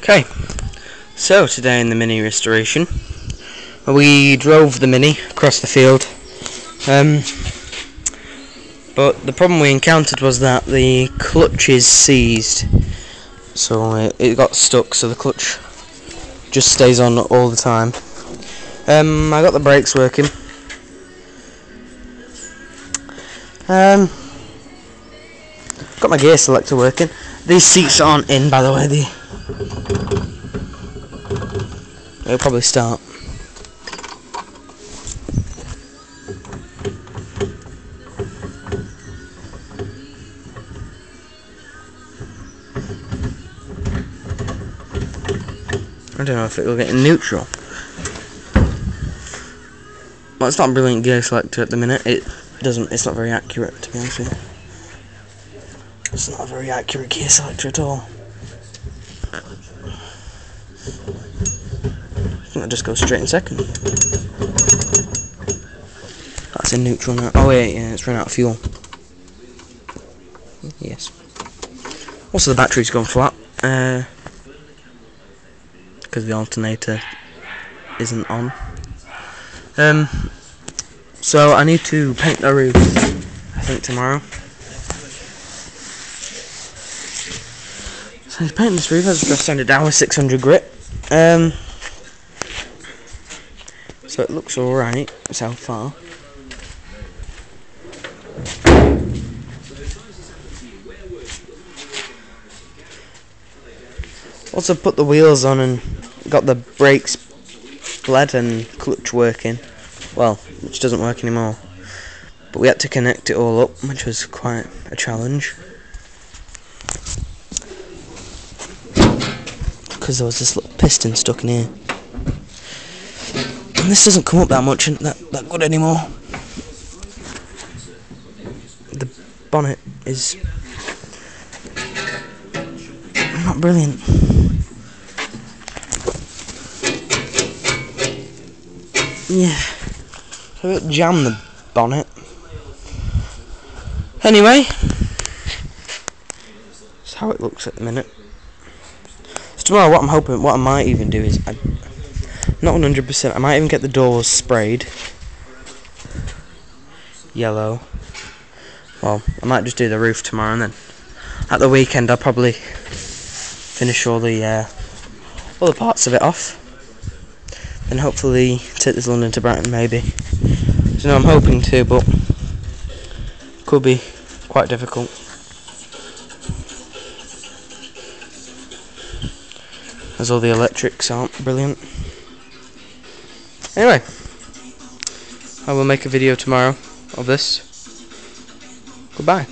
Okay, so today in the Mini restoration, we drove the Mini across the field, but the problem we encountered was that the clutch is seized, so it got stuck, so the clutch just stays on all the time. I got the brakes working. Got my gear selector working. These seats aren't in, by the way. They'll probably start. I don't know if it'll get in neutral. Well, it's not a brilliant gear selector at the minute. It's not very accurate, to be honest with you. It's not a very accurate gear selector at all. I think I'll just go straight in second. That's in neutral now. Oh wait, yeah, it's run out of fuel. Yes. Also, the battery's gone flat. Because the alternator isn't on. So I need to paint the roof, I think, tomorrow. So to paint this roof, I've just sand it down with 600 grit. So it looks alright so far. Also put the wheels on and got the brakes bled and clutch working. Well, which doesn't work anymore. But we had to connect it all up, which was quite a challenge. Because there was this little piston stuck in here. And this doesn't come up that much and that good anymore. The bonnet is not brilliant. Yeah, a bit jam the bonnet. Anyway, that's how it looks at the minute. So tomorrow, what I might even do is, not 100%, I might even get the doors sprayed yellow. Well, I might just do the roof tomorrow, and then at the weekend I'll probably finish all the parts of it off. And hopefully take this London to Brighton, maybe. So no, I'm hoping to, but could be quite difficult. As all the electrics aren't brilliant. Anyway, I will make a video tomorrow of this. Goodbye.